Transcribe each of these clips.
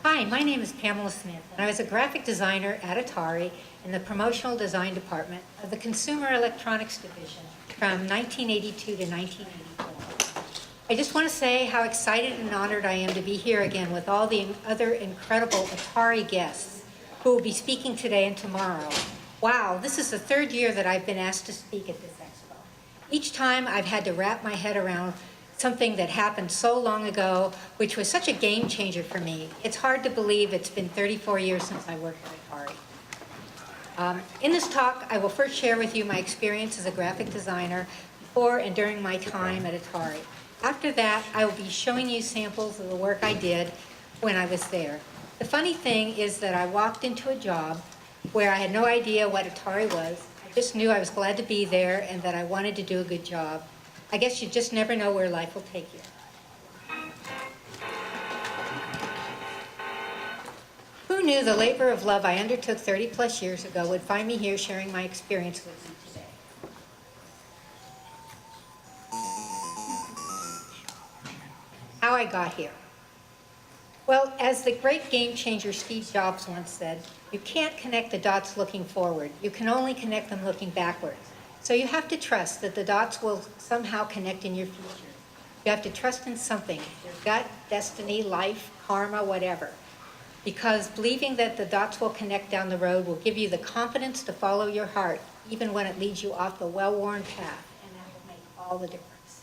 Hi, my name is Pamela Smith, and I was a graphic designer at Atari in the promotional design department of the Consumer Electronics Division from 1982 to 1984. I just want to say how excited and honored I am to be here again with all the other incredible Atari guests who will be speaking today and tomorrow. Wow, this is the third year that I've been asked to speak at this expo. Each time I've had to wrap my head around something that happened so long ago, which was such a game changer for me. It's hard to believe it's been 34 years since I worked at Atari. In this talk, I will first share with you my experience as a graphic designer before and during my time at Atari. After that, I will be showing you samples of the work I did when I was there. The funny thing is that I walked into a job where I had no idea what Atari was. I just knew I was glad to be there and that I wanted to do a good job. I guess you just never know where life will take you. Who knew the labor of love I undertook 30 plus years ago would find me here sharing my experience with you today? How I got here. Well, as the great game changer Steve Jobs once said, you can't connect the dots looking forward. You can only connect them looking backwards. So you have to trust that the dots will somehow connect in your future. You have to trust in something, your gut, destiny, life, karma, whatever. Because believing that the dots will connect down the road will give you the confidence to follow your heart, even when it leads you off the well-worn path, and that will make all the difference.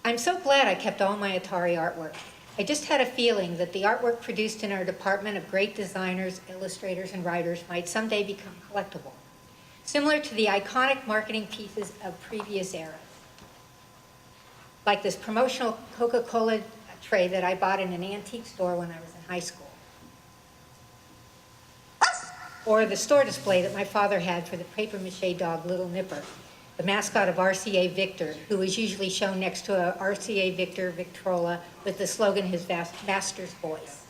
I'm so glad I kept all my Atari artwork. I just had a feeling that the artwork produced in our department of great designers, illustrators, and writers might someday become collectible, similar to the iconic marketing pieces of previous eras. Like this promotional Coca-Cola tray that I bought in an antique store when I was in high school. Or the store display that my father had for the papier-mâché dog, Little Nipper, the mascot of RCA Victor, who was usually shown next to a RCA Victor Victrola with the slogan, his master's voice.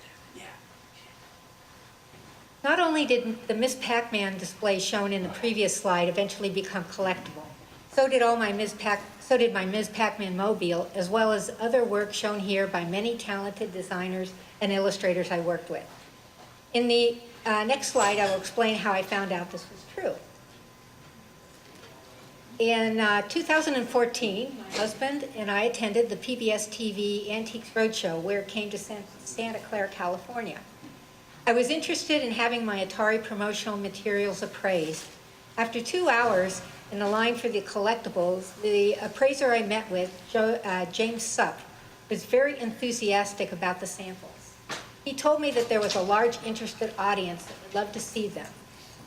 Not only did the Miss Pacman display shown in the previous slide eventually become collectible, so did my Ms. Pacman Mobile, as well as other work shown here by many talented designers and illustrators I worked with. In the next slide, I will explain how I found out this was true. In 2014, my husband and I attended the PBS TV Antiques Roadshow, where it came to Santa Clara, California. I was interested in having my Atari promotional materials appraised. After 2 hours in the line for the collectibles, the appraiser I met with, James Supp, was very enthusiastic about the samples. He told me that there was a large interested audience that would love to see them.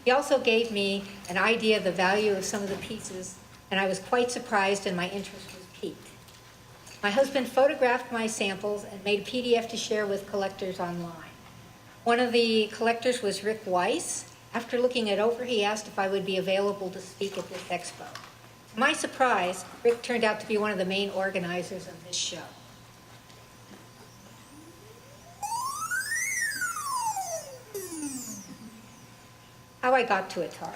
He also gave me an idea of the value of some of the pieces, and I was quite surprised and my interest was piqued. My husband photographed my samples and made a PDF to share with collectors online. One of the collectors was Rick Weiss. After looking it over, he asked if I would be available to speak at this expo. To my surprise, Rick turned out to be one of the main organizers of this show. How I got to Atari.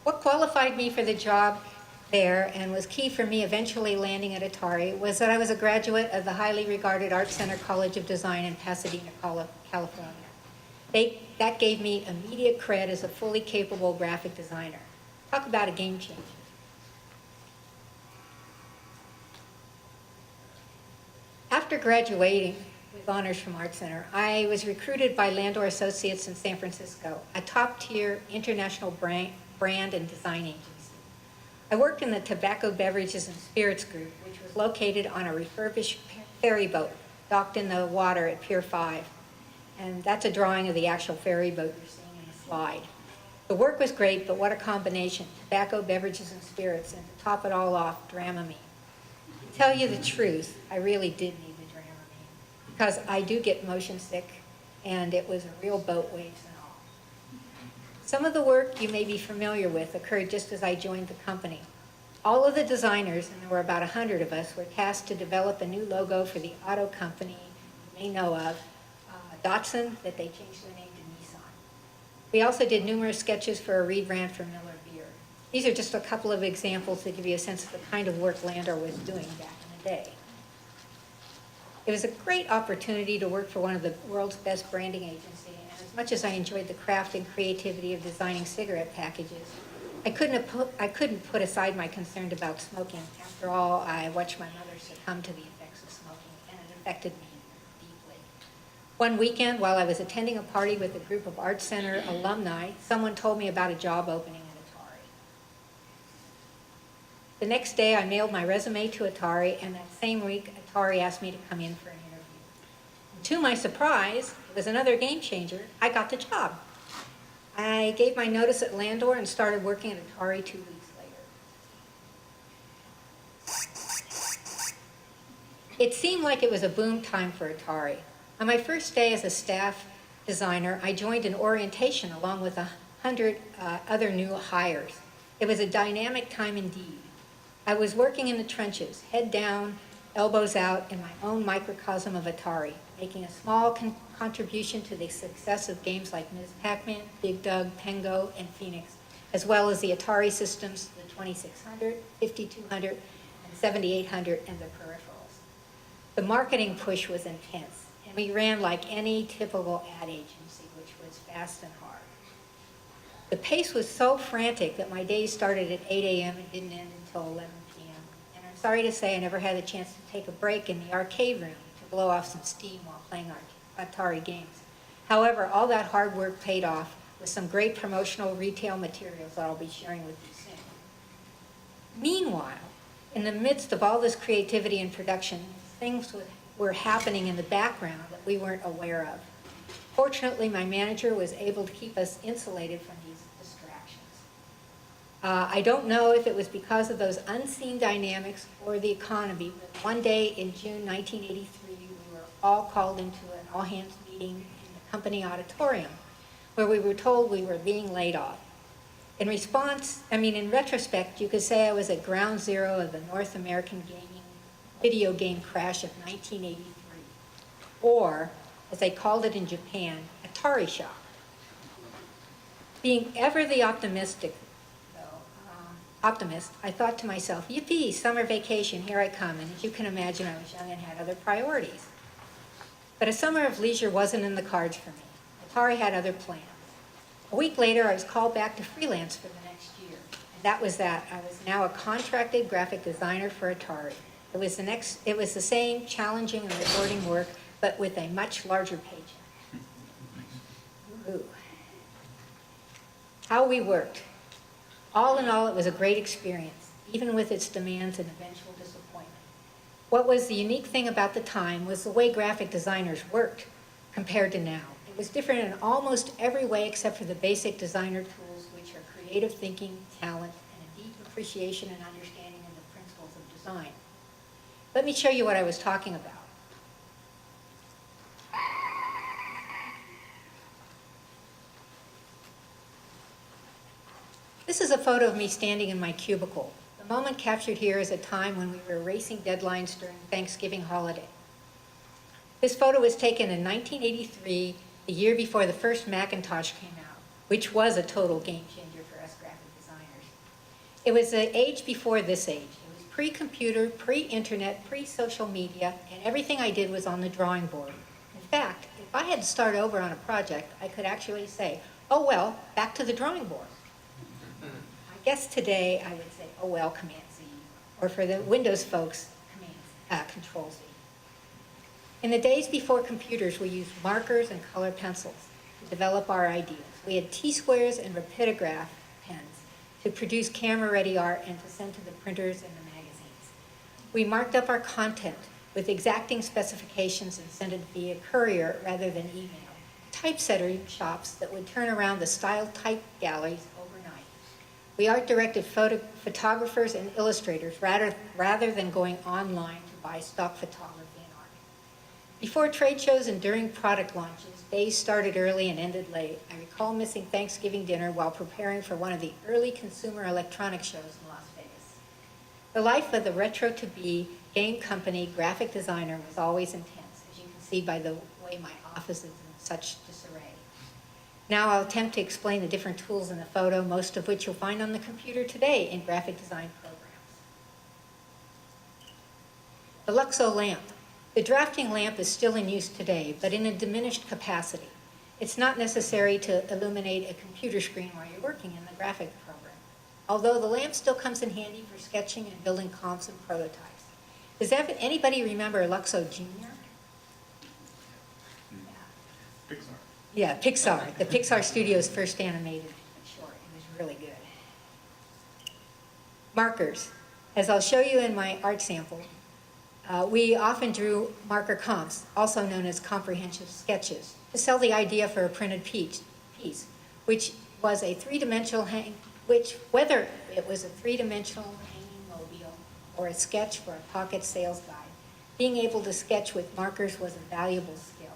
What qualified me for the job there and was key for me eventually landing at Atari was that I was a graduate of the highly regarded Art Center College of Design in Pasadena, California. That gave me immediate cred as a fully capable graphic designer. Talk about a game changer. After graduating with honors from Art Center, I was recruited by Landor Associates in San Francisco, a top-tier international brand and design agency. I worked in the Tobacco Beverages and Spirits Group, which was located on a refurbished ferry boat docked in the water at Pier 5. And that's a drawing of the actual ferry boat you're seeing in the slide. The work was great, but what a combination. Tobacco, beverages, and spirits, and to top it all off, Dramamine. To tell you the truth, I really did need the Dramamine, because I do get motion sick, and it was a real boat, waves and all. Some of the work you may be familiar with occurred just as I joined the company. All of the designers, and there were about 100 of us, were tasked to develop a new logo for the auto company you may know of, Datsun, that they changed their name to Nissan. We also did numerous sketches for a rebrand for Miller Beer. These are just a couple of examples to give you a sense of the kind of work Landor was doing back in the day. It was a great opportunity to work for one of the world's best branding agencies, and as much as I enjoyed the craft and creativity of designing cigarette packages, I couldn't put aside my concerns about smoking. After all, I watched my mother succumb to the effects of smoking, and it affected me deeply. One weekend, while I was attending a party with a group of Art Center alumni, someone told me about a job opening at Atari. The next day, I mailed my resume to Atari, and that same week, Atari asked me to come in for an interview. And to my surprise, it was another game changer. I got the job. I gave my notice at Landor and started working at Atari 2 weeks later. It seemed like it was a boom time for Atari. On my first day as a staff designer, I joined an orientation along with 100 other new hires. It was a dynamic time indeed. I was working in the trenches, head down, elbows out, in my own microcosm of Atari, making a small contribution to the success of games like Ms. Pacman, Big Doug, Pengo, and Phoenix, as well as the Atari systems, the 2600, 5200, and 7800, and the peripherals. The marketing push was intense, and we ran like any typical ad agency, which was fast and hard. The pace was so frantic that my days started at 8 a.m. and didn't end until 11 p.m. And I'm sorry to say I never had a chance to take a break in the arcade room to blow off some steam while playing Atari games. However, all that hard work paid off with some great promotional retail materials that I'll be sharing with you soon. Meanwhile, in the midst of all this creativity and production, things were happening in the background that we weren't aware of. Fortunately, my manager was able to keep us insulated from these distractions. I don't know if it was because of those unseen dynamics or the economy, but one day in June 1983, we were all called into an all-hands meeting in the company auditorium, where we were told we were being laid off. In retrospect, you could say I was at ground zero of the North American video game crash of 1983, or, as they called it in Japan, Atari shock. Being ever the optimist, I thought to myself, yippee, summer vacation, here I come. And as you can imagine, I was young and had other priorities. But a summer of leisure wasn't in the cards for me. Atari had other plans. A week later, I was called back to freelance for the next year. And that was that. I was now a contracted graphic designer for Atari. It was the same challenging and rewarding work, but with a much larger paycheck. Ooh. How we worked. All in all, it was a great experience, even with its demands and eventual disappointment. What was the unique thing about the time was the way graphic designers worked compared to now. It was different in almost every way except for the basic designer tools, which are creative thinking, talent, and a deep appreciation and understanding of the principles of design. Let me show you what I was talking about. This is a photo of me standing in my cubicle. The moment captured here is a time when we were racing deadlines during Thanksgiving holiday. This photo was taken in 1983, the year before the first Macintosh came out, which was a total game changer for us graphic designers. It was the age before this age. It was pre-computer, pre-internet, pre-social media, and everything I did was on the drawing board. In fact, if I had to start over on a project, I could actually say, oh well, back to the drawing board. I guess today I would say, oh well, Command-Z, or for the Windows folks, Control-Z. In the days before computers, we used markers and color pencils to develop our ideas. We had T-squares and rapidograph pens to produce camera-ready art and to send to the printers and the magazines. We marked up our content with exacting specifications and sent it via courier rather than email. Typesetter shops that would turn around the style type galleries overnight. We art-directed photographers and illustrators rather than going online to buy stock photography and art. Before trade shows and during product launches, days started early and ended late. I recall missing Thanksgiving dinner while preparing for one of the early consumer electronics shows in Las Vegas. The life of the retro-to-be game company graphic designer was always intense, as you can see by the way my office is in such disarray. Now I'll attempt to explain the different tools in the photo, most of which you'll find on the computer today in graphic design programs. The Luxo lamp. The drafting lamp is still in use today, but in a diminished capacity. It's not necessary to illuminate a computer screen while you're working in the graphic program, although the lamp still comes in handy for sketching and building comps and prototypes. Does anybody remember Luxo Junior? Pixar. Yeah, Pixar. The Pixar Studios' first animated short. It was really good. Markers. As I'll show you in my art sample, we often drew marker comps, also known as comprehensive sketches, to sell the idea for a printed piece, which was a three-dimensional whether it was a three-dimensional hanging mobile or a sketch for a pocket sales guide, being able to sketch with markers was a valuable skill.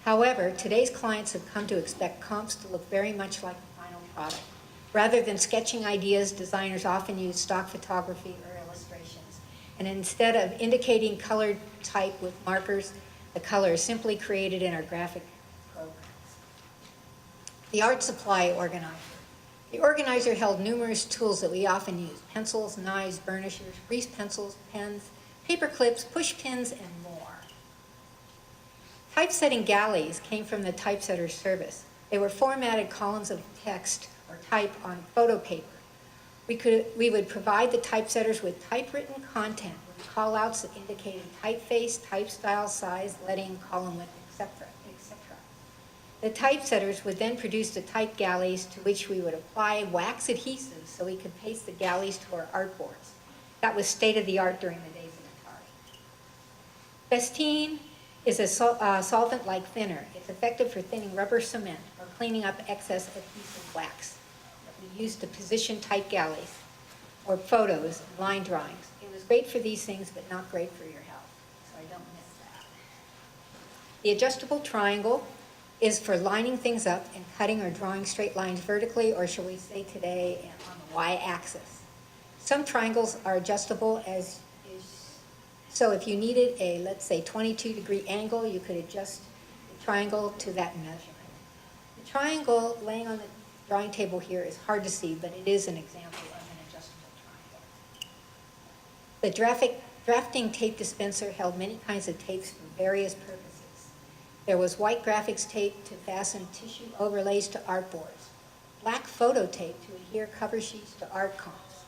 However, today's clients have come to expect comps to look very much like the final product. Rather than sketching ideas, designers often use stock photography or illustrations. And instead of indicating colored type with markers, the color is simply created in our graphic programs. The art supply organizer. The organizer held numerous tools that we often use: pencils, knives, burnishers, grease pencils, pens, paper clips, push pins, and more. Typesetting galleys came from the typesetter service. They were formatted columns of text or type on photo paper. We would provide the typesetters with typewritten content with callouts that indicated typeface, type style, size, leading, column width, etc., etc. The typesetters would then produce the type galleys, to which we would apply wax adhesives so we could paste the galleys to our artboards. That was state-of-the-art during the days of Atari. Festine is a solvent-like thinner. It's effective for thinning rubber cement or cleaning up excess adhesive wax that we use to position type galleys or photos and line drawings. It was great for these things, but not great for your health, so I don't miss that. The adjustable triangle is for lining things up and cutting or drawing straight lines vertically, or shall we say today, on the y-axis. Some triangles are adjustable so if you needed a, let's say, 22-degree angle, you could adjust the triangle to that measurement. The triangle laying on the drawing table here is hard to see, but it is an example of an adjustable triangle. The drafting tape dispenser held many kinds of tapes for various purposes. There was white graphics tape to fasten tissue overlays to artboards, black photo tape to adhere cover sheets to art comps,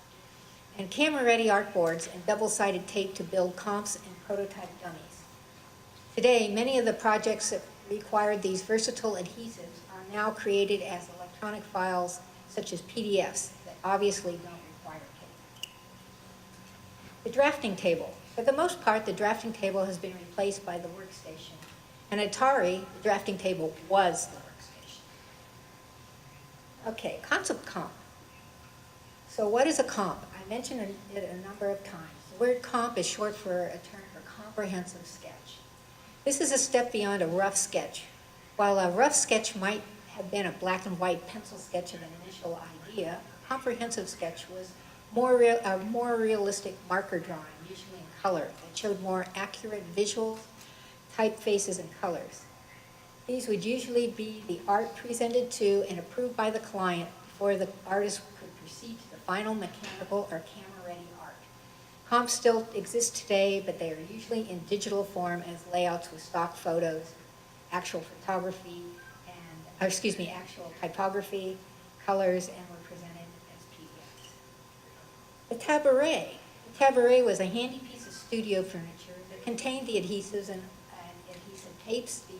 and camera-ready artboards and double-sided tape to build comps and prototype dummies. Today, many of the projects that required these versatile adhesives are now created as electronic files, such as PDFs, that obviously don't require tape. The drafting table. For the most part, the drafting table has been replaced by the workstation. And Atari, the drafting table was the workstation. Okay, concept comp. So what is a comp? I mentioned it a number of times. The word comp is short for a term for comprehensive sketch. This is a step beyond a rough sketch. While a rough sketch might have been a black and white pencil sketch of an initial idea, a comprehensive sketch was a more realistic marker drawing, usually in color, that showed more accurate visuals, typefaces, and colors. These would usually be the art presented to and approved by the client before the artist could proceed to the final mechanical or camera-ready art. Comps still exist today, but they are usually in digital form as layouts with stock photos, actual photography, actual typography, colors, and were presented as PDFs. The tabaret. The tabaret was a handy piece of studio furniture that contained the adhesives and adhesive tapes, the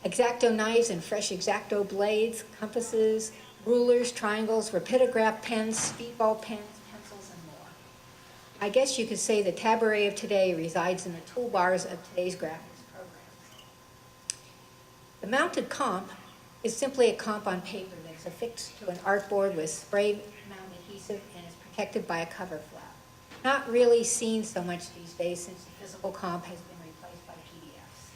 X-Acto knives and fresh X-Acto blades, compasses, rulers, triangles, rapidograph pens, speedball pens, pencils, and more. I guess you could say the tabaret of today resides in the toolbars of today's graphics programs. The mounted comp is simply a comp on paper that is affixed to an artboard with spray mount adhesive and is protected by a cover flap. Not really seen so much these days since the physical comp has been replaced by PDFs.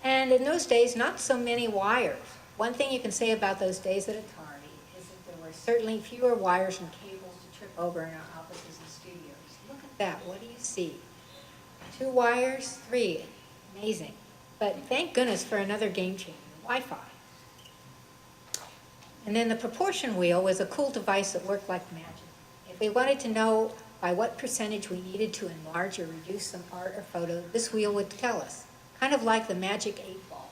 And in those days, not so many wires. One thing you can say about those days at Atari is that there were certainly fewer wires and cables to trip over in our offices and studios. Look at that, what do you see? 2 wires, 3, amazing. But thank goodness for another game changer, Wi-Fi. And then the proportion wheel was a cool device that worked like magic. If we wanted to know by what percentage we needed to enlarge or reduce some art or photo, this wheel would tell us, kind of like the magic 8-ball.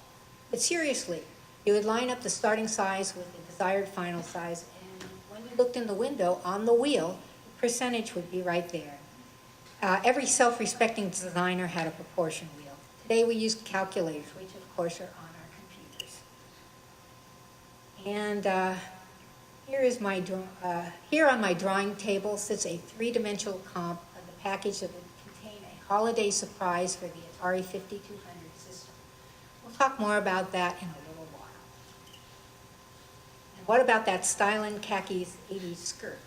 But seriously, you would line up the starting size with the desired final size, and when you looked in the window on the wheel, the percentage would be right there. Every self-respecting designer had a proportion wheel. Today we use calculators, which of course are on our computers. And here on my drawing table sits a three-dimensional comp of the package that would contain a holiday surprise for the Atari 5200 system. We'll talk more about that in a little while. And what about that stylin' khakis 80s skirt?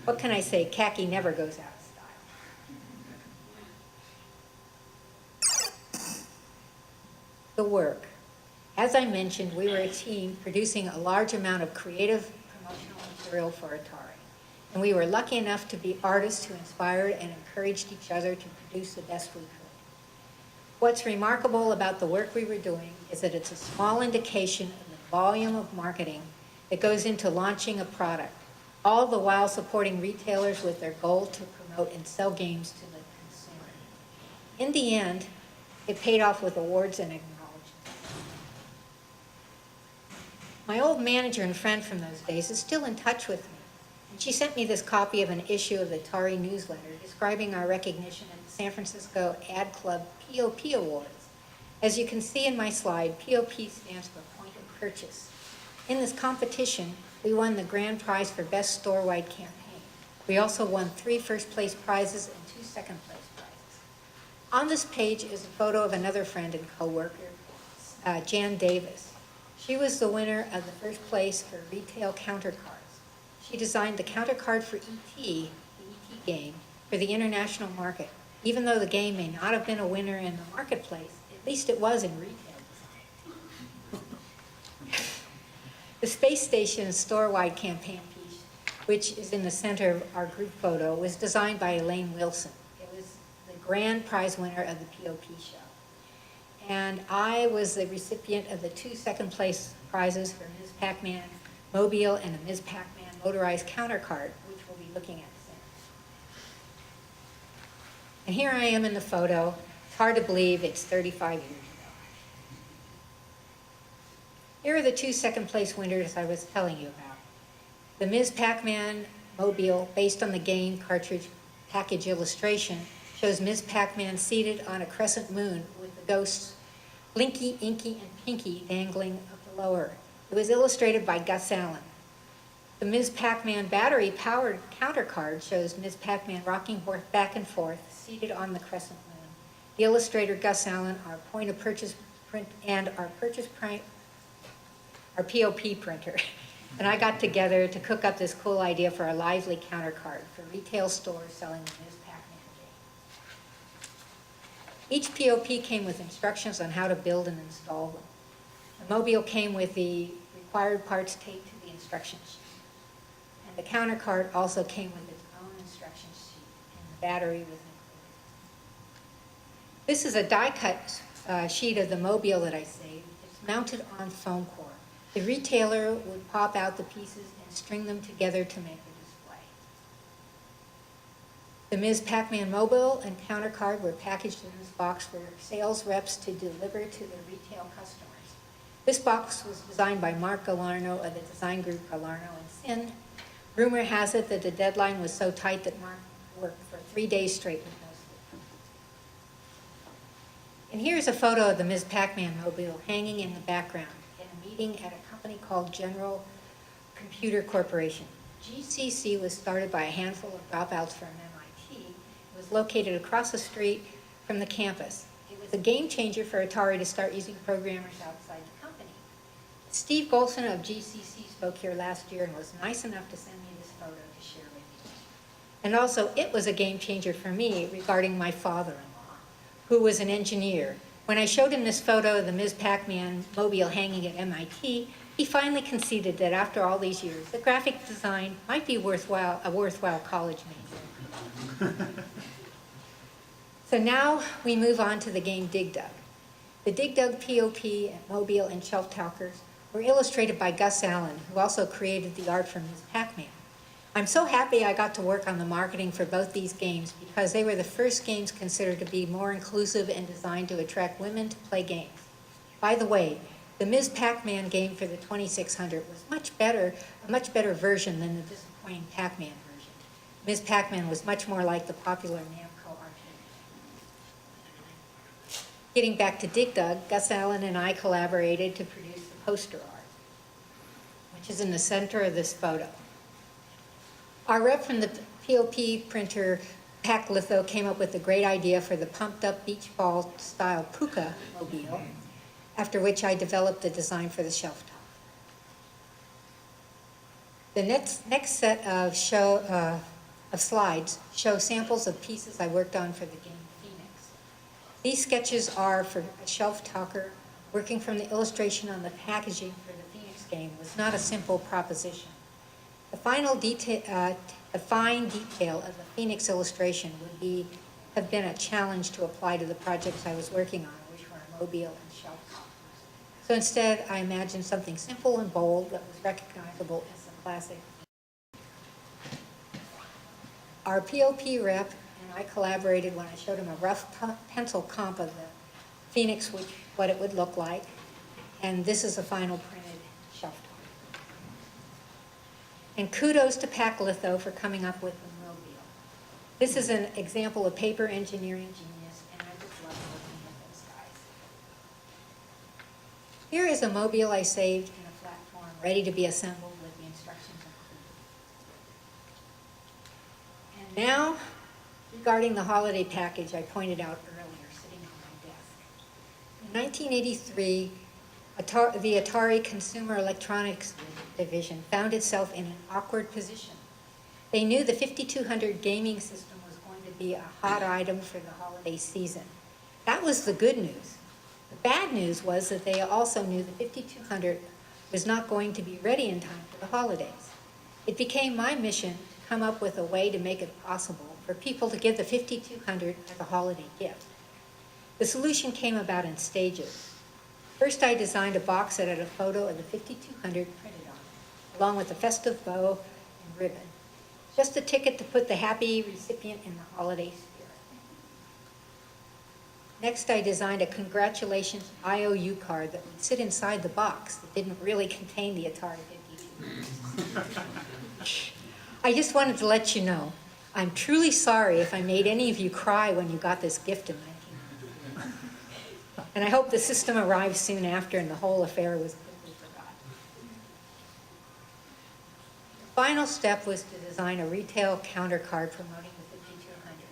What can I say? Khaki never goes out of style. The work. As I mentioned, we were a team producing a large amount of creative promotional material for Atari. And we were lucky enough to be artists who inspired and encouraged each other to produce the best we could. What's remarkable about the work we were doing is that it's a small indication of the volume of marketing that goes into launching a product, all the while supporting retailers with their goal to promote and sell games to the consumer. In the end, it paid off with awards and acknowledgement. My old manager and friend from those days is still in touch with me, and she sent me this copy of an issue of the Atari newsletter describing our recognition at the San Francisco Ad Club POP Awards. As you can see in my slide, POP stands for Point of Purchase. In this competition, we won the grand prize for Best Store-Wide Campaign. We also won 3 first-place prizes and 2 second-place prizes. On this page is a photo of another friend and co-worker, Jan Davis. She was the winner of the first place for retail counter cards. She designed the counter card for E.T., the E.T. game, for the international market. Even though the game may not have been a winner in the marketplace, at least it was in retail design. The Space Station store-wide campaign piece, which is in the center of our group photo, was designed by Elaine Wilson. It was the grand prize winner of the POP show. And I was the recipient of the 2 second-place prizes for Ms. Pacman Mobile and a Ms. Pacman motorized counter card, which we'll be looking at soon. And here I am in the photo. It's hard to believe it's 35 years ago. Here are the 2 second-place winners I was telling you about. The Ms. Pacman Mobile, based on the game cartridge package illustration, shows Ms. Pacman seated on a crescent moon with the ghosts Blinky, Inky, and Pinky dangling up below her. It was illustrated by Gus Allen. The Ms. Pacman battery-powered counter card shows Ms. Pacman rocking back and forth, seated on the crescent moon. The illustrator Gus Allen, our point of purchase print, and our POP printer, and I got together to cook up this cool idea for a lively counter card for retail stores selling the Ms. Pacman game. Each POP came with instructions on how to build and install them. The Mobile came with the required parts taped to the instruction sheet. And the counter card also came with its own instruction sheet, and the battery was included. This is a die-cut sheet of the Mobile that I saved. It's mounted on foam core. The retailer would pop out the pieces and string them together to make the display. The Ms. Pacman Mobile and counter card were packaged in this box for sales reps to deliver to their retail customers. This box was designed by Mark Galarno of the design group Galarno and Sin. Rumor has it that the deadline was so tight that Mark worked for 3 days straight with no sleep. And here's a photo of the Ms. Pacman Mobile hanging in the background in a meeting at a company called General Computer Corporation. GCC was started by a handful of dropouts from MIT. It was located across the street from the campus. It was a game changer for Atari to start using programmers outside the company. Steve Golson of GCC spoke here last year and was nice enough to send me this photo to share with you. And also, it was a game changer for me regarding my father-in-law, who was an engineer. When I showed him this photo of the Ms. Pacman Mobile hanging at MIT, he finally conceded that after all these years, the graphic design might be a worthwhile college major. So now we move on to the game Dig Dug. The Dig Dug POP and Mobile and shelf talkers were illustrated by Gus Allen, who also created the art for Ms. Pacman. I'm so happy I got to work on the marketing for both these games because they were the first games considered to be more inclusive and designed to attract women to play games. By the way, the Ms. Pacman game for the 2600 was a much better version than the disappointing Pacman version. Ms. Pacman was much more like the popular Namco arcade. Getting back to Dig Dug, Gus Allen and I collaborated to produce the poster art, which is in the center of this photo. Our rep from the POP printer, Pac Litho, came up with a great idea for the pumped-up beach ball style Puka mobile, after which I developed the design for the shelf top. The next set of slides show samples of pieces I worked on for the game Phoenix. These sketches are for a shelf talker. Working from the illustration on the packaging for the Phoenix game was not a simple proposition. The fine detail of the Phoenix illustration would have been a challenge to apply to the projects I was working on, which were a mobile and shelf toppers. So instead, I imagined something simple and bold that was recognizable as the classic. Our POP rep and I collaborated when I showed him a rough pencil comp of the Phoenix, what it would look like, and this is a final printed shelf top. And kudos to Pac Litho for coming up with the mobile. This is an example of paper engineering genius, and I just love working with those guys. Here is a mobile I saved in a flat form, ready to be assembled with the instructions included. And now, regarding the holiday package I pointed out earlier, sitting on my desk. In 1983, the Atari Consumer Electronics Division found itself in an awkward position. They knew the 5200 gaming system was going to be a hot item for the holiday season. That was the good news. The bad news was that they also knew the 5200 was not going to be ready in time for the holidays. It became my mission to come up with a way to make it possible for people to give the 5200 as a holiday gift. The solution came about in stages. First, I designed a box that had a photo of the 5200 printed on it, along with a festive bow and ribbon. Just a ticket to put the happy recipient in the holiday spirit. Next, I designed a congratulations IOU card that would sit inside the box that didn't really contain the Atari 5200. I just wanted to let you know, I'm truly sorry if I made any of you cry when you got this gift in 1990. And I hope the system arrived soon after and the whole affair was quickly forgotten. The final step was to design a retail counter card promoting the 5200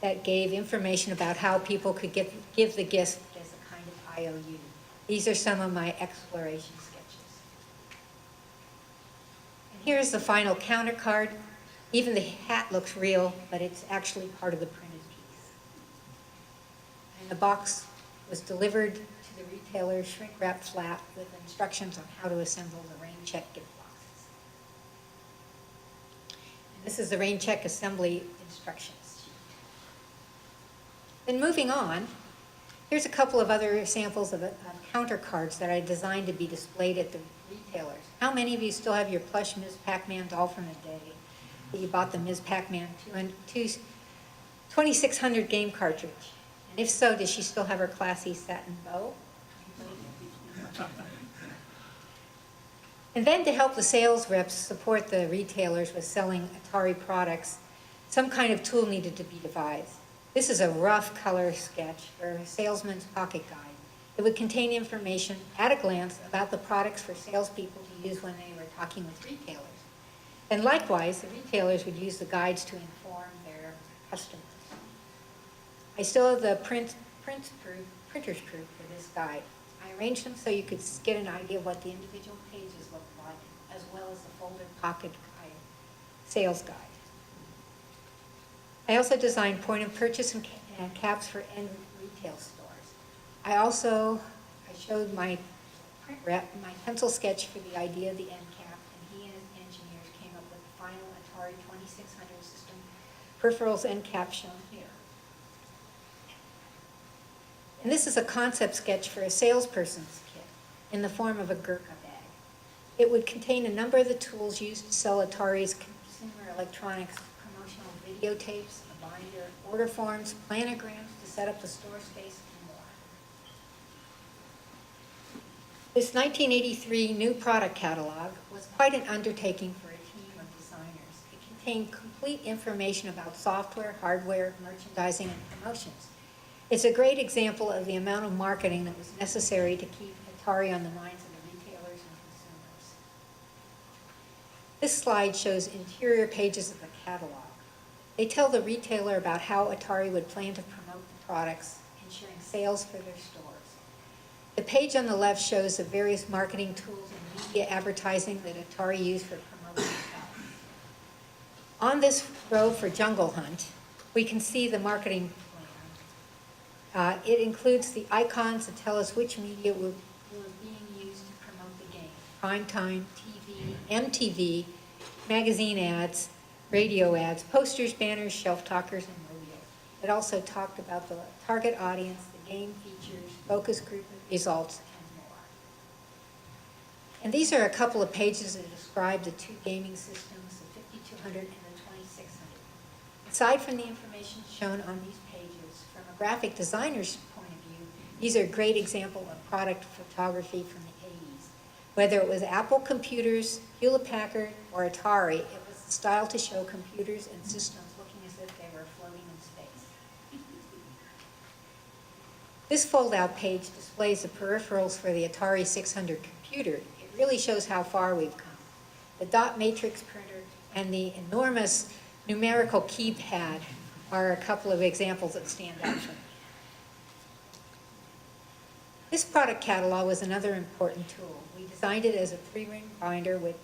that gave information about how people could give the gift as a kind of IOU. These are some of my exploration sketches. And here's the final counter card. Even the hat looks real, but it's actually part of the printed piece. And the box was delivered to the retailer shrink-wrapped flat with instructions on how to assemble the rain check gift boxes. And this is the rain check assembly instructions sheet. Then moving on, here's a couple of other samples of counter cards that I designed to be displayed at the retailers. How many of you still have your plush Ms. Pacman doll from the day that you bought the Ms. Pacman 2600 game cartridge? And if so, does she still have her classy satin bow? And then to help the sales reps support the retailers with selling Atari products, some kind of tool needed to be devised. This is a rough color sketch for a salesman's pocket guide. It would contain information at a glance about the products for salespeople to use when they were talking with retailers. And likewise, the retailers would use the guides to inform their customers. I still have the printer's proof for this guide. I arranged them so you could get an idea of what the individual pages look like, as well as the folded pocket guide, sales guide. I also designed point of purchase and caps for end retail stores. I showed my print rep my pencil sketch for the idea of the end cap, and he and his engineers came up with the final Atari 2600 system peripherals end cap shown here. And this is a concept sketch for a salesperson's kit in the form of a Gurkha bag. It would contain a number of the tools used to sell Atari's consumer electronics: promotional videotapes, a binder, order forms, planograms to set up the store space, and more. This 1983 new product catalog was quite an undertaking for a team of designers. It contained complete information about software, hardware, merchandising, and promotions. It's a great example of the amount of marketing that was necessary to keep Atari on the minds of the retailers and consumers. This slide shows interior pages of the catalog. They tell the retailer about how Atari would plan to promote the products, ensuring sales for their stores. The page on the left shows the various marketing tools and media advertising that Atari used for promoting the products. On this row for Jungle Hunt, we can see the marketing plan. It includes the icons that tell us which media were being used to promote the game: primetime, TV, MTV, magazine ads, radio ads, posters, banners, shelf talkers, and rodeo. It also talked about the target audience, the game features, focus group results, and more. And these are a couple of pages that describe the two gaming systems, the 5200 and the 2600. Aside from the information shown on these pages, from a graphic designer's point of view, these are a great example of product photography from the 80s. Whether it was Apple computers, Hewlett-Packard, or Atari, it was the style to show computers and systems looking as if they were floating in space. This fold-out page displays the peripherals for the Atari 600 computer. It really shows how far we've come. The dot matrix printer and the enormous numerical keypad are a couple of examples that stand out for me. This product catalog was another important tool. We designed it as a 3-ring binder with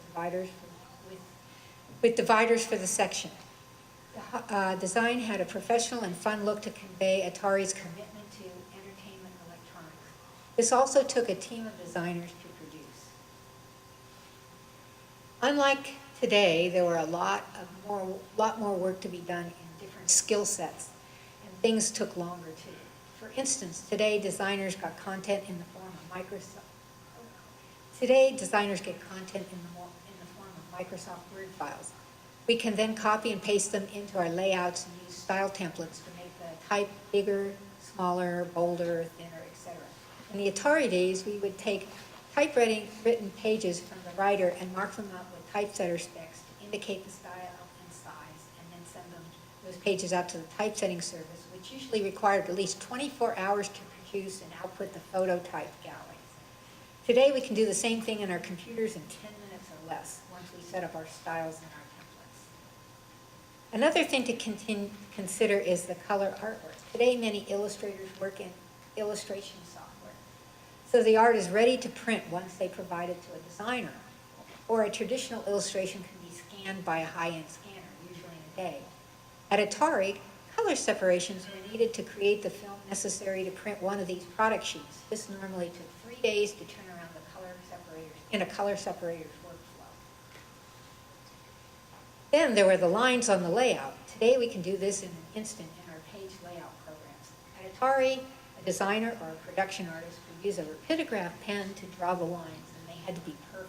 dividers for the section. The design had a professional and fun look to convey Atari's commitment to entertainment electronics. This also took a team of designers to produce. Unlike today, there were a lot more work to be done in different skill sets, and things took longer too. For instance, today designers got content in the form of Microsoft. Today designers get content in the form of Microsoft Word files. We can then copy and paste them into our layouts and use style templates to make the type bigger, smaller, bolder, thinner, etc. In the Atari days, we would take typewritten pages from the writer and mark them up with typesetter specs to indicate the style and size, and then send those pages out to the typesetting service, which usually required at least 24 hours to produce and output the phototype galleries. Today, we can do the same thing in our computers in 10 minutes or less once we set up our styles and our templates. Another thing to consider is the color artwork. Today, many illustrators work in illustration software. So the art is ready to print once they provide it to a designer. Or a traditional illustration can be scanned by a high-end scanner, usually in a day. At Atari, color separations were needed to create the film necessary to print one of these product sheets. This normally took 3 days to turn around the color separators in a color separator's workflow. Then there were the lines on the layout. Today we can do this in an instant in our page layout programs. At Atari, a designer or a production artist would use a rapidograph pen to draw the lines, and they had to be perfect.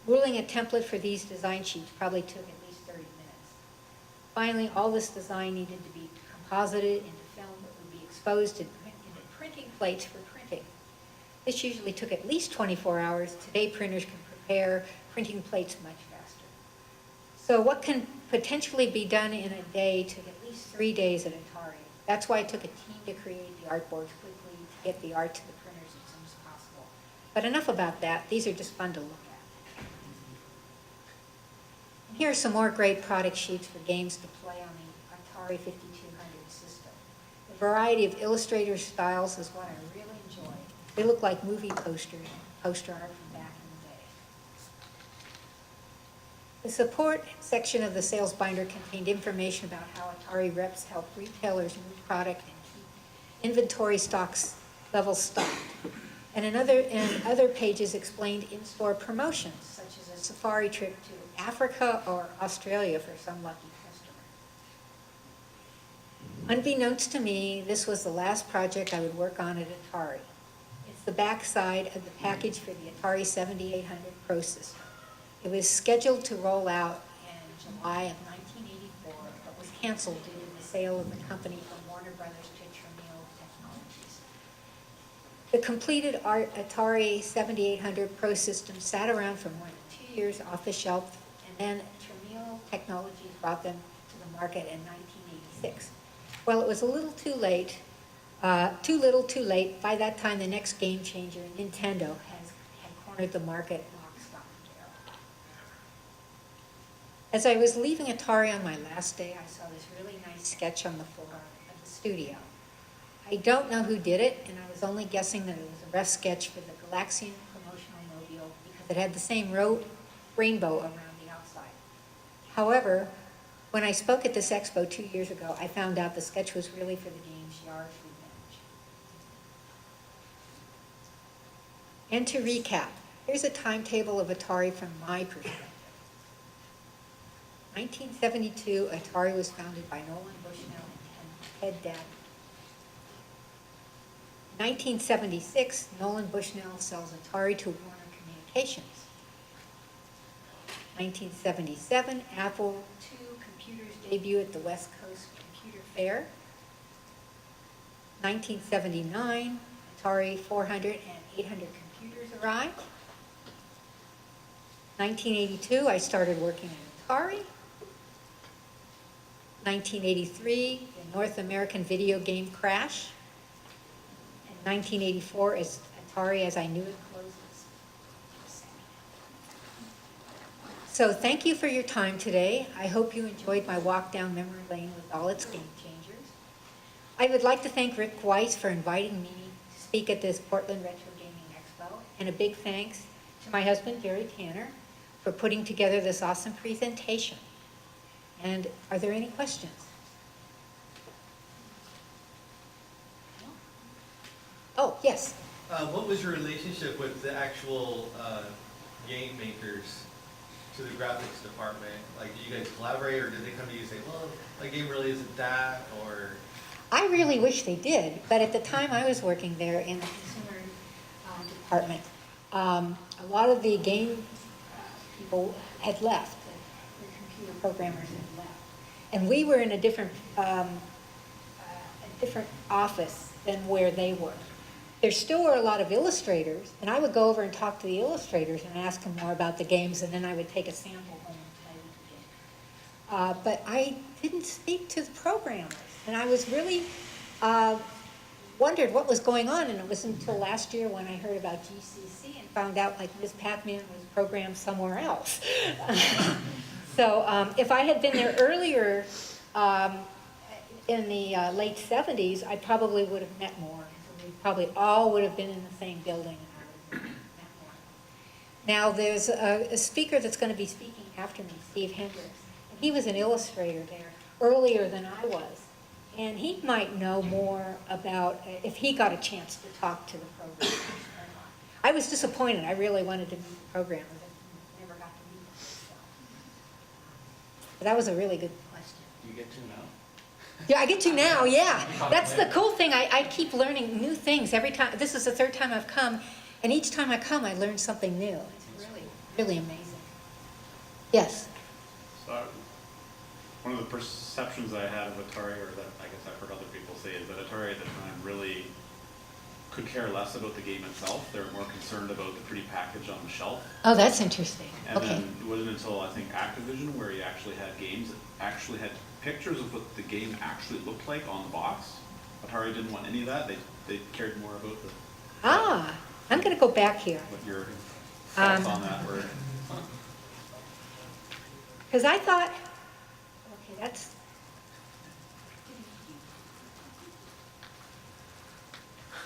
Ruling a template for these design sheets probably took at least 30 minutes. Finally, all this design needed to be composited into film that would be exposed into printing plates for printing. This usually took at least 24 hours. Today, printers can prepare printing plates much faster. So what can potentially be done in a day took at least 3 days at Atari. That's why it took a team to create the artboards quickly to get the art to the printers as soon as possible. But enough about that. These are just fun to look at. Here are some more great product sheets for games to play on the Atari 5200 system. The variety of illustrator styles is what I really enjoy. They look like movie poster art from back in the day. The support section of the sales binder contained information about how Atari reps help retailers move product and keep inventory stocks levels stocked. And other pages explained in-store promotions, such as a safari trip to Africa or Australia for some lucky customer. Unbeknownst to me, this was the last project I would work on at Atari. It's the back side of the package for the Atari 7800 Pro system. It was scheduled to roll out in July of 1984, but was canceled due to the sale of the company from Warner Brothers to Tramiel Technologies. The completed Atari 7800 Pro system sat around for more than 2 years off the shelf, and then Tramiel Technologies brought them to the market in 1986. Well, it was a little too late, too little too late. By that time, the next game changer, Nintendo, had cornered the market lock, stock, and barrel. As I was leaving Atari on my last day, I saw this really nice sketch on the floor of the studio. I don't know who did it, and I was only guessing that it was a rough sketch for the Galaxian promotional mobile because it had the same rainbow around the outside. However, when I spoke at this expo 2 years ago, I found out the sketch was really for the game Yard's Revenge. And to recap, here's a timetable of Atari from my perspective. 1972, Atari was founded by Nolan Bushnell and Ted Daddy. 1976, Nolan Bushnell sells Atari to Warner Communications. 1977, Apple II computers debut at the West Coast Computer Fair. 1979, Atari 400 and 800 computers arrived. 1982, I started working at Atari. 1983, the North American video game crash. And 1984, as Atari as I knew it closes. So thank you for your time today. I hope you enjoyed my walk down memory lane with all its game changers. I would like to thank Rick Weiss for inviting me to speak at this Portland Retro Gaming Expo, and a big thanks to my husband, Gary Tanner, for putting together this awesome presentation. And are there any questions? Oh, yes. What was your relationship with the actual game makers to the graphics department? Like, did you guys collaborate, or did they come to you and say, well, my game really isn't that, or? I really wish they did, but at the time I was working there in the consumer department, a lot of the game people had left, the computer programmers had left. And we were in a different office than where they were. There still were a lot of illustrators, and I would go over and talk to the illustrators and ask them more about the games, and then I would take a sample home and play with the game. But I didn't speak to the programmers, and I was really wondered what was going on, and it was until last year when I heard about GCC and found out like Ms. Pacman was programmed somewhere else. So if I had been there earlier in the late 70s, I probably would have met more. We probably all would have been in the same building. And I would have met more. Now there's a speaker that's going to be speaking after me, Steve Hendrix. And he was an illustrator there earlier than I was. And he might know more about if he got a chance to talk to the programmers. I was disappointed. I really wanted to meet the programmers. I never got to meet them. So. But that was a really good question. Do you get to now? Yeah, I get to now, yeah. That's the cool thing. I keep learning new things every time. This is the third time I've come, and each time I come, I learn something new. It's really, really amazing. Yes? So, one of the perceptions I had of Atari, or that I guess I've heard other people say, is that Atari at the time really could care less about the game itself. They were more concerned about the pretty package on the shelf. Oh, that's interesting. And Okay. then it wasn't until, I think, Activision, where you actually had games that actually had pictures of what the game actually looked like on the box. Atari didn't want any of that. They cared more about the... I'm going to go back here. What your thoughts on that were. Because I thought, okay, that's...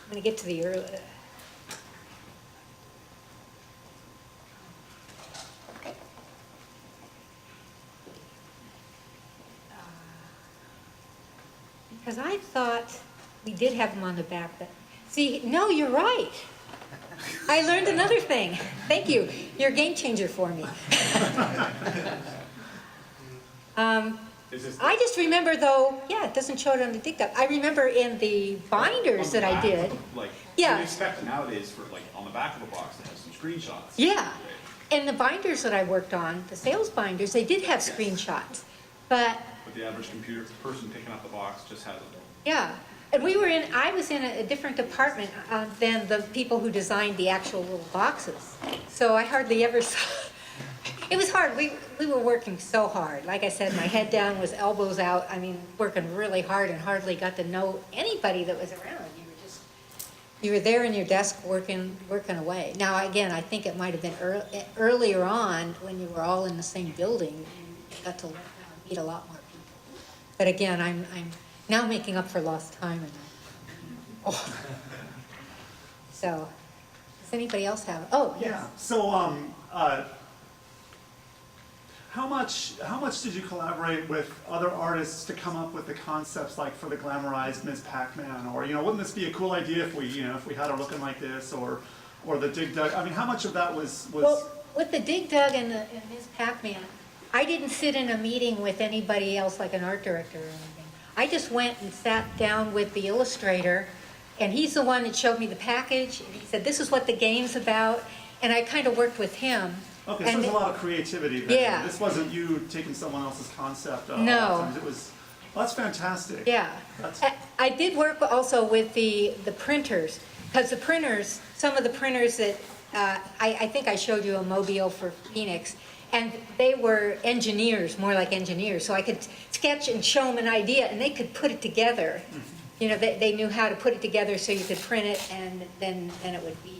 I'm going to get to the early... Because I thought we did have them on the back, but see, no, you're right. I learned another thing. Thank you. You're a game changer for me. Is this? I just remember though, yeah, it doesn't show it on the dig dug. I remember in the binders on the that I back did. of the- Like, Yeah. you'd expect nowadays for like, on the back of a box to have some screenshots. Yeah, Right. and the binders that I worked on, the sales binders, they did have screenshots. But, But the average computer person picking up the box just has it. yeah, and I was in a different department than the people who designed the actual little boxes. So I hardly ever saw, it was hard. We were working so hard. Like I said, my head down was elbows out. I mean, working really hard and hardly got to know anybody that was around. You were there in your desk working away. Now, again, I think it might have been earlier on when you were all in the same building, you got to learn how to meet a lot more people. But again, I'm now making up for lost time. So, does anybody else have? Oh, yes. Yeah, so, how much did you collaborate with other artists to come up with the concepts, like for the glamorized Ms. Pacman, or, wouldn't this be a cool idea if we had her looking like this, or the Dig Dug? I mean, how much of that was? Well, with the Dig Dug and Ms. Pacman, I didn't sit in a meeting with anybody else like an art director or anything. I just went and sat down with the illustrator, and he's the one that showed me the package, and he said, this is what the game's about, and I kind of worked with him. Okay, so And there's a lot of creativity there. Yeah. This wasn't you taking someone else's concept. No. It was, well, that's fantastic. Yeah. That's- I did work also with the printers, because the printers, some of the printers that, I think I showed you a Mobile for Phoenix, and they were engineers, more like engineers, so I could sketch and show them an idea, and they could put it together. They knew how to put it together so you could print it, and then it would be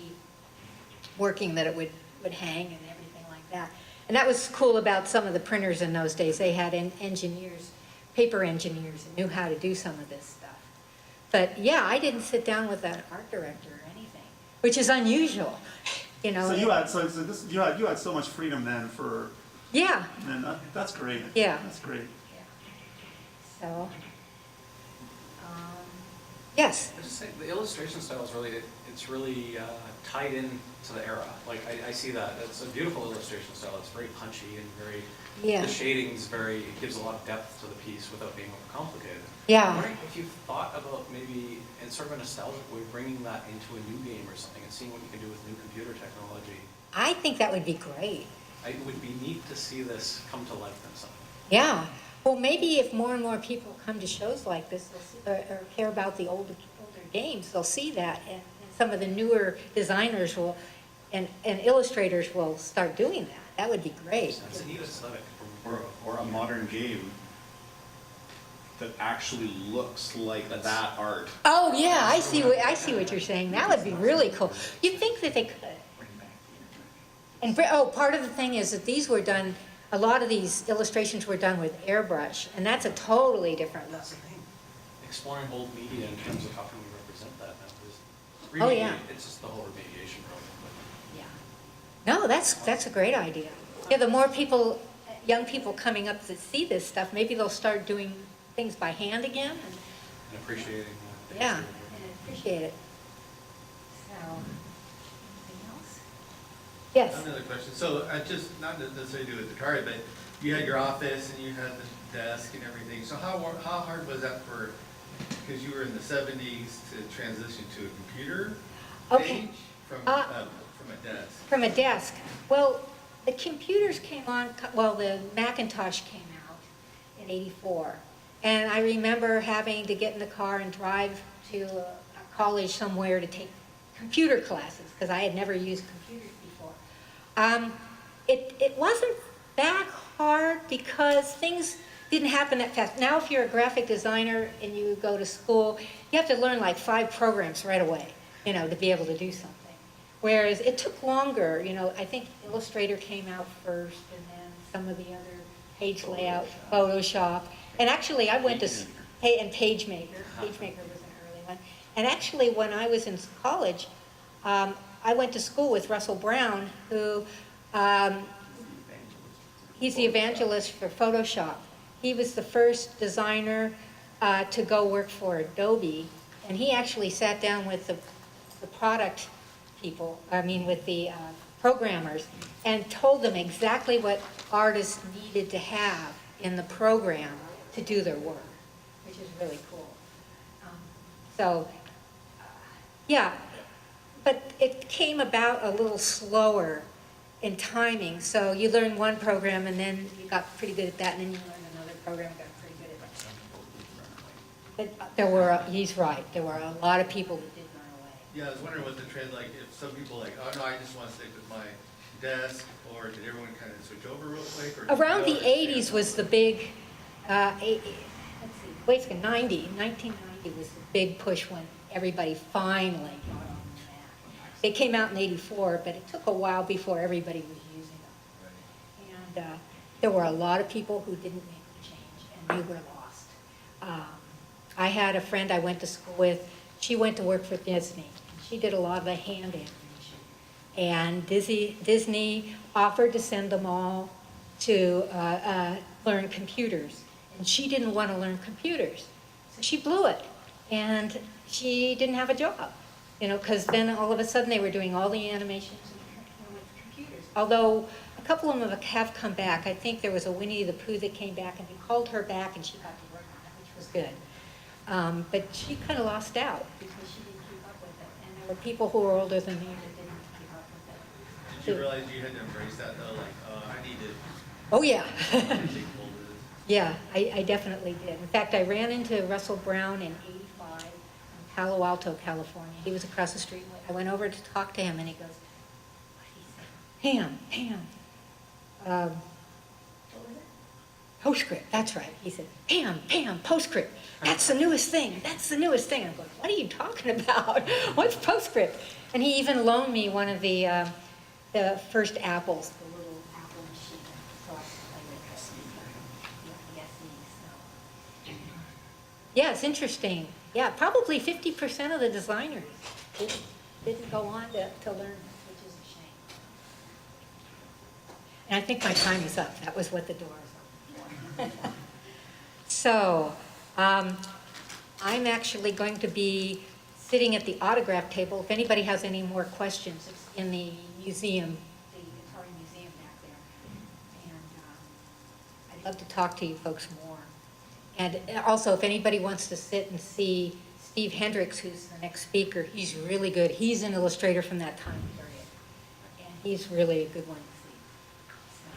working, that it would hang and everything like that. And that was cool about some of the printers in those days. They had engineers, paper engineers, that knew how to do some of this stuff. But yeah, I didn't sit down with an art director or anything, which is unusual, So you had so much freedom then for. Yeah, And that's great. Yeah. That's great. so, yes, I just say the illustration style is really, it's really tied in to the era. Like I see that. It's a beautiful illustration style. It's very punchy and very, Yeah. the shading's very, it gives a lot of depth to the piece without being overcomplicated. Yeah. I'm wondering if you've thought about maybe, in sort of a nostalgic way, bringing that into a new game or something and seeing what you can do with new computer technology. I think that would be great. It would be neat to see this come to life in something. Yeah. Well, maybe if more and more people come to shows like this, or care about the older games, they'll see that, and some of the newer designers will, and illustrators will start doing that. That would be great. It's a neat aesthetic. Or a modern game that actually looks like that art. Oh, yeah, I see what you're saying. That would be really cool. You'd think that they could. And, part of the thing is that these were done, a lot of these illustrations were done with airbrush, and that's a totally different look. That's the thing. Exploring old media in terms of how can we represent that now. Oh, yeah. It's just the whole remediation problem. Yeah. No, that's a great idea. Yeah, the more people, young people coming up to see this stuff, maybe they'll start doing things by hand again. And appreciating the Yeah, history and of it. appreciate it. So, anything else? Yes. Another question. So I just, not necessarily do with Atari, but you had your office and you had the desk and everything. So how hard was that for, because you were in the 70s, to transition to a computer Okay. age from Uh, a desk? From a desk. Well, the computers came on, well, the Macintosh came out in '84. And I remember having to get in the car and drive to a college somewhere to take computer classes, because I had never used computers before. It wasn't that hard because things didn't happen that fast. Now, if you're a graphic designer and you go to school, you have to learn like 5 programs right away, to be able to do something. Whereas it took longer, I think Illustrator came out first, and then some of the other page layout, Photoshop. And actually, I went to, and PageMaker. PageMaker was an early one. And actually, when I was in college, I went to school with Russell Brown, who, he's the evangelist for Photoshop. He was the first designer to go work for Adobe, and he actually sat down with the product people, with the programmers, and told them exactly what artists needed to have in the program to do their work, which is really cool. So, yeah, but it came about a little slower in timing. So you learn one program and then you got pretty good at that, and then you learn another program and got pretty good at that. But there were, he's right, there were a lot of people that did run away. Yeah, I was wondering what the trend, like, if some people like, oh no, I just want to stick with my desk, or did everyone kind of switch over real quick? Or did Around you the notice 80s was the big, let's see, wait a second, 1990 was the big push when everybody finally got on the Mac. They came out in 84, but it took a while before everybody was using them. Right. And there were a lot of people who didn't make the change, and they were lost. I had a friend I went to school with, she went to work for Disney. She did a lot of the hand animation. And Disney offered to send them all to learn computers. And she didn't want to learn computers. So she blew it. And she didn't have a job, because then all of a sudden they were doing all the animations with computers. Although a couple of them have come back. I think there was a Winnie the Pooh that came back, and they called her back, and she got to work on it, which was good. But she kind of lost out because she didn't keep up with it. And there were people who were older than me that didn't keep up with it. Did you realize you had to embrace that though? Like, I need to Oh, yeah. take hold of this. Yeah, I definitely did. In fact, I ran into Russell Brown in '85 in Palo Alto, California. He was across the street. I went over to talk to him, and he goes, what did he say? Pam, what was it? Postscript, that's right. He said, Pam, postscript. That's the newest thing. That's the newest thing. I'm going, what are you talking about? What's postscript? And he even loaned me one of the first apples, the little apple machine, so I could play with the SEs. Yeah, it's interesting. Yeah, probably 50% of the designers didn't go on to learn, which is a shame. And I think my time is up. That was what the door is up for. So, I'm actually going to be sitting at the autograph table. If anybody has any more questions, it's in the museum, the Atari Museum back there. And I'd love to talk to you folks more. And also, if anybody wants to sit and see Steve Hendrix, who's the next speaker, he's really good. He's an illustrator from that time period. And he's really a good one to see. So,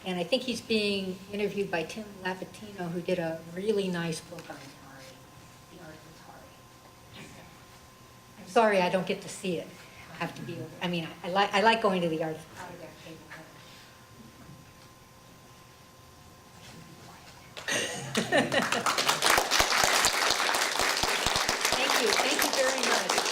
and I think he's being interviewed by Tim Lapatino, who did a really nice book on Atari, The Art of Atari. I'm sorry I don't get to see it. I have to be, I mean, I like going to the autograph table. Thank you very much.